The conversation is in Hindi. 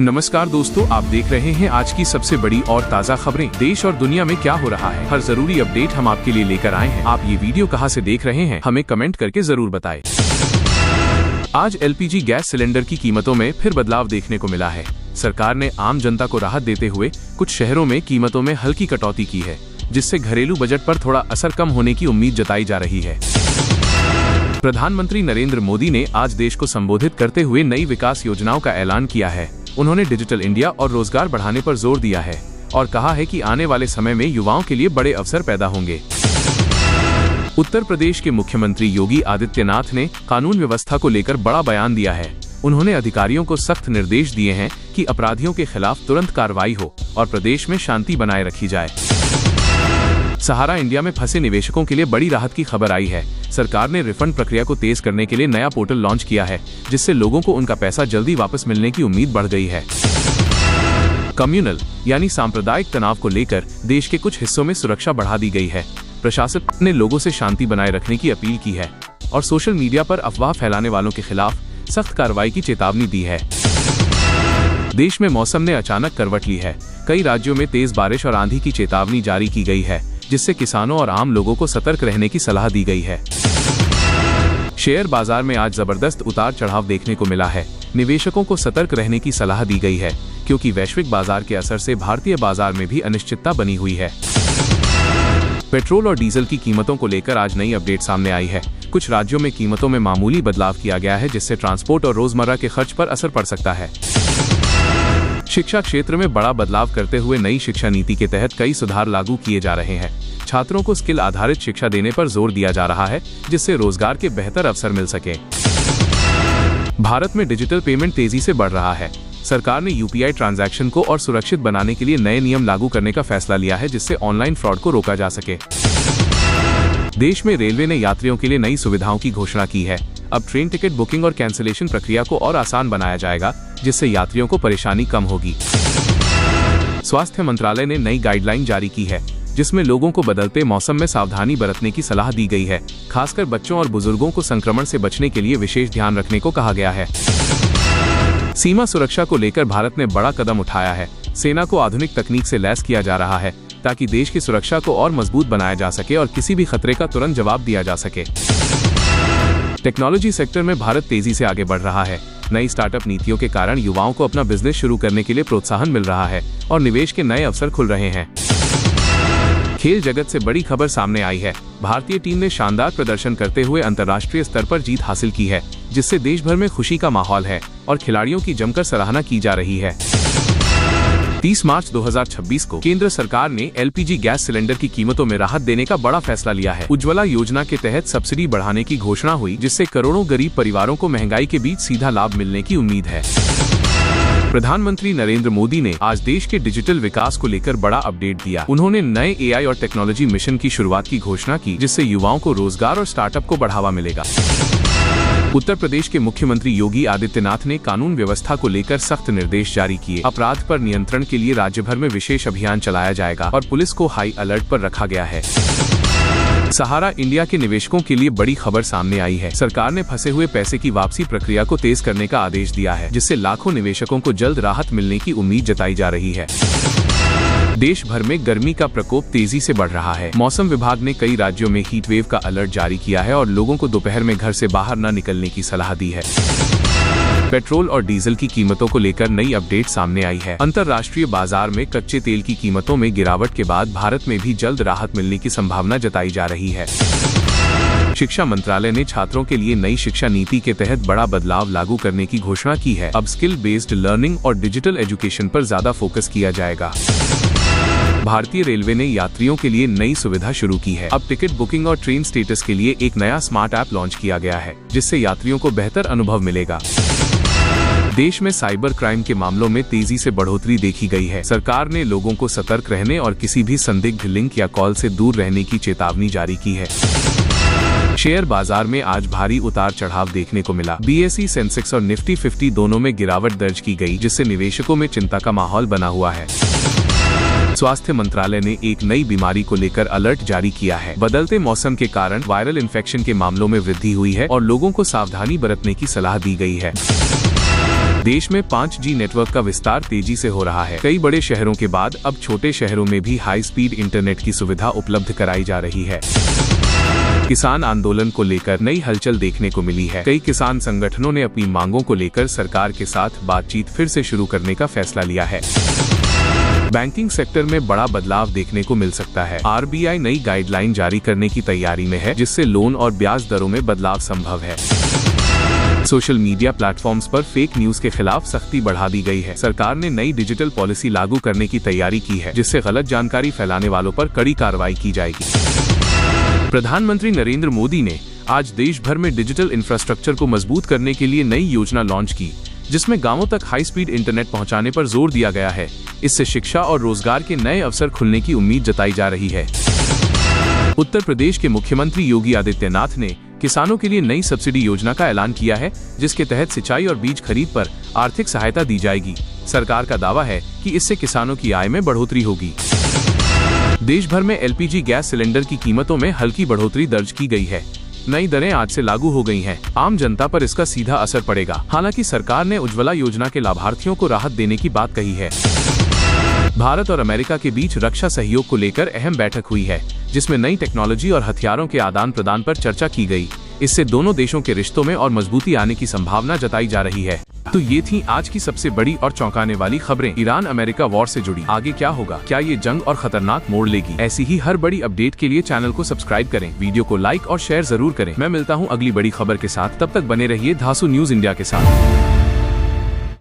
नमस्कार दोस्तों, आप देख रहे हैं आज की सबसे बड़ी और ताज़ा खबरें। देश और दुनिया में क्या हो रहा है, हर जरूरी अपडेट हम आपके लिए लेकर आए हैं। आप ये वीडियो कहां से देख रहे हैं, हमें कमेंट करके जरूर बताएं। आज एलपीजी गैस सिलेंडर की कीमतों में फिर बदलाव देखने को मिला है। सरकार ने आम जनता को राहत देते हुए कुछ शहरों में कीमतों में हल्की कटौती की है, जिससे घरेलू बजट पर थोड़ा असर कम होने की उम्मीद जताई जा रही है। प्रधानमंत्री नरेंद्र मोदी ने आज देश को संबोधित करते हुए नई विकास योजनाओं का ऐलान किया है। उन्होंने डिजिटल इंडिया और रोजगार बढ़ाने पर जोर दिया है और कहा है कि आने वाले समय में युवाओं के लिए बड़े अवसर पैदा होंगे। उत्तर प्रदेश के मुख्यमंत्री योगी आदित्यनाथ ने कानून व्यवस्था को लेकर बड़ा बयान दिया है। उन्होंने अधिकारियों को सख्त निर्देश दिए हैं कि अपराधियों के खिलाफ तुरंत कार्रवाई हो और प्रदेश में शांति बनाए रखी जाए। सहारा इंडिया में फंसे निवेशकों के लिए बड़ी राहत की खबर आई है। सरकार ने रिफंड प्रक्रिया को तेज करने के लिए नया पोर्टल लॉन्च किया है, जिससे लोगों को उनका पैसा जल्दी वापस मिलने की उम्मीद बढ़ गई है। कम्युनल यानी सांप्रदायिक तनाव को लेकर देश के कुछ हिस्सों में सुरक्षा बढ़ा दी गई है। प्रशासन ने लोगों से शांति बनाए रखने की अपील की है और सोशल मीडिया पर अफवाह फैलाने वालों के खिलाफ सख्त कार्रवाई की चेतावनी दी है। देश में मौसम ने अचानक करवट ली है। कई राज्यों में तेज बारिश और आंधी की चेतावनी जारी की गई है, जिससे किसानों और आम लोगों को सतर्क रहने की सलाह दी गई है। शेयर बाजार में आज जबरदस्त उतार चढ़ाव देखने को मिला है। निवेशकों को सतर्क रहने की सलाह दी गई है, क्योंकि वैश्विक बाजार के असर से भारतीय बाजार में भी अनिश्चितता बनी हुई है। पेट्रोल और डीजल की कीमतों को लेकर आज नई अपडेट सामने आई है। कुछ राज्यों में कीमतों में मामूली बदलाव किया गया है, जिससे ट्रांसपोर्ट और रोजमर्रा के खर्च पर असर पड़ सकता है। शिक्षा क्षेत्र में बड़ा बदलाव करते हुए नई शिक्षा नीति के तहत कई सुधार लागू किए जा रहे हैं। छात्रों को स्किल आधारित शिक्षा देने पर जोर दिया जा रहा है, जिससे रोजगार के बेहतर अवसर मिल सके। भारत में डिजिटल पेमेंट तेजी से बढ़ रहा है। सरकार ने यूपीआई ट्रांजैक्शन को और सुरक्षित बनाने के लिए नए नियम लागू करने का फैसला लिया है, जिससे ऑनलाइन फ्रॉड को रोका जा सके। देश में रेलवे ने यात्रियों के लिए नई सुविधाओं की घोषणा की है। अब ट्रेन टिकट बुकिंग और कैंसिलेशन प्रक्रिया को और आसान बनाया जाएगा, जिससे यात्रियों को परेशानी कम होगी। स्वास्थ्य मंत्रालय ने नई गाइडलाइन जारी की है, जिसमें लोगों को बदलते मौसम में सावधानी बरतने की सलाह दी गई है। खासकर बच्चों और बुजुर्गों को संक्रमण से बचने के लिए विशेष ध्यान रखने को कहा गया है। सीमा सुरक्षा को लेकर भारत ने बड़ा कदम उठाया है। सेना को आधुनिक तकनीक से लैस किया जा रहा है, ताकि देश की सुरक्षा को और मजबूत बनाया जा सके और किसी भी खतरे का तुरंत जवाब दिया जा सके। टेक्नोलॉजी सेक्टर में भारत तेजी से आगे बढ़ रहा है। नई स्टार्टअप नीतियों के कारण युवाओं को अपना बिजनेस शुरू करने के लिए प्रोत्साहन मिल रहा है और निवेश के नए अवसर खुल रहे हैं। खेल जगत से बड़ी खबर सामने आई है। भारतीय टीम ने शानदार प्रदर्शन करते हुए अंतर्राष्ट्रीय स्तर पर जीत हासिल की है, जिससे देश भर में खुशी का माहौल है और खिलाड़ियों की जमकर सराहना की जा रही है। 30 मार्च 2026 को केंद्र सरकार ने एलपीजी गैस सिलेंडर की कीमतों में राहत देने का बड़ा फैसला लिया है। उज्ज्वला योजना के तहत सब्सिडी बढ़ाने की घोषणा हुई, जिससे करोड़ों गरीब परिवारों को महंगाई के बीच सीधा लाभ मिलने की उम्मीद है। प्रधानमंत्री नरेंद्र मोदी ने आज देश के डिजिटल विकास को लेकर बड़ा अपडेट दिया। उन्होंने नए एआई और टेक्नोलॉजी मिशन की शुरुआत की घोषणा की, जिससे युवाओं को रोजगार और स्टार्टअप को बढ़ावा मिलेगा। उत्तर प्रदेश के मुख्यमंत्री योगी आदित्यनाथ ने कानून व्यवस्था को लेकर सख्त निर्देश जारी किए। अपराध पर नियंत्रण के लिए राज्य भर में विशेष अभियान चलाया जाएगा और पुलिस को हाई अलर्ट पर रखा गया है। सहारा इंडिया के निवेशकों के लिए बड़ी खबर सामने आई है। सरकार ने फंसे हुए पैसे की वापसी प्रक्रिया को तेज करने का आदेश दिया है, जिससे लाखों निवेशकों को जल्द राहत मिलने की उम्मीद जताई जा रही है। देश भर में गर्मी का प्रकोप तेजी से बढ़ रहा है। मौसम विभाग ने कई राज्यों में हीट वेव का अलर्ट जारी किया है और लोगों को दोपहर में घर से बाहर न निकलने की सलाह दी है। पेट्रोल और डीजल की कीमतों को लेकर नई अपडेट सामने आई है। अंतर्राष्ट्रीय बाजार में कच्चे तेल की कीमतों में गिरावट के बाद भारत में भी जल्द राहत मिलने की संभावना जताई जा रही है। शिक्षा मंत्रालय ने छात्रों के लिए नई शिक्षा नीति के तहत बड़ा बदलाव लागू करने की घोषणा की है। अब स्किल बेस्ड लर्निंग और डिजिटल एजुकेशन पर ज्यादा फोकस किया जाएगा। भारतीय रेलवे ने यात्रियों के लिए नई सुविधा शुरू की है। अब टिकट बुकिंग और ट्रेन स्टेटस के लिए एक नया स्मार्ट ऐप लॉन्च किया गया है, जिससे यात्रियों को बेहतर अनुभव मिलेगा। देश में साइबर क्राइम के मामलों में तेजी से बढ़ोतरी देखी गई है। सरकार ने लोगों को सतर्क रहने और किसी भी संदिग्ध लिंक या कॉल से दूर रहने की चेतावनी जारी की है। शेयर बाजार में आज भारी उतार चढ़ाव देखने को मिला। बीएसई सेंसेक्स और निफ्टी 50 दोनों में गिरावट दर्ज की गई, जिससे निवेशकों में चिंता का माहौल बना हुआ है। स्वास्थ्य मंत्रालय ने एक नई बीमारी को लेकर अलर्ट जारी किया है। बदलते मौसम के कारण वायरल इन्फेक्शन के मामलों में वृद्धि हुई है और लोगों को सावधानी बरतने की सलाह दी गई है। देश में 5G नेटवर्क का विस्तार तेजी से हो रहा है। कई बड़े शहरों के बाद अब छोटे शहरों में भी हाई स्पीड इंटरनेट की सुविधा उपलब्ध कराई जा रही है। किसान आंदोलन को लेकर नई हलचल देखने को मिली है। कई किसान संगठनों ने अपनी मांगों को लेकर सरकार के साथ बातचीत फिर से शुरू करने का फैसला लिया है। बैंकिंग सेक्टर में बड़ा बदलाव देखने को मिल सकता है। RBI नई गाइडलाइन जारी करने की तैयारी में है, जिससे लोन और ब्याज दरों में बदलाव संभव है। सोशल मीडिया प्लेटफॉर्म्स पर फेक न्यूज के खिलाफ सख्ती बढ़ा दी गई है। सरकार ने नई डिजिटल पॉलिसी लागू करने की तैयारी की है, जिससे गलत जानकारी फैलाने वालों पर कड़ी कार्रवाई की जाएगी। प्रधानमंत्री नरेंद्र मोदी ने आज देश भर में डिजिटल इंफ्रास्ट्रक्चर को मजबूत करने के लिए नई योजना लॉन्च की, जिसमें गांवों तक हाई स्पीड इंटरनेट पहुंचाने पर जोर दिया गया है। इससे शिक्षा और रोजगार के नए अवसर खुलने की उम्मीद जताई जा रही है। उत्तर प्रदेश के मुख्यमंत्री योगी आदित्यनाथ ने किसानों के लिए नई सब्सिडी योजना का ऐलान किया है, जिसके तहत सिंचाई और बीज खरीद पर आर्थिक सहायता दी जाएगी। सरकार का दावा है कि इससे किसानों की आय में बढ़ोतरी होगी। देश भर में LPG गैस सिलेंडर की कीमतों में हल्की बढ़ोतरी दर्ज की गई है। नई दरें आज से लागू हो गई हैं। आम जनता पर इसका सीधा असर पड़ेगा। हालांकि सरकार ने उज्ज्वला योजना के लाभार्थियों को राहत देने की बात कही है। भारत और अमेरिका के बीच रक्षा सहयोग को लेकर अहम बैठक हुई है, जिसमें नई टेक्नोलॉजी और हथियारों के आदान प्रदान पर चर्चा की गई। इससे दोनों देशों के रिश्तों में और मजबूती आने की संभावना जताई जा रही है। तो ये थी आज की सबसे बड़ी और चौंकाने वाली खबरें ईरान अमेरिका वॉर से जुड़ी। आगे क्या होगा? क्या ये जंग और खतरनाक मोड़ लेगी? ऐसी ही हर बड़ी अपडेट के लिए चैनल को सब्सक्राइब करें, वीडियो को लाइक और शेयर जरूर करें। मैं मिलता हूँ अगली बड़ी खबर के साथ। तब तक बने रहिए धासु न्यूज इंडिया के साथ।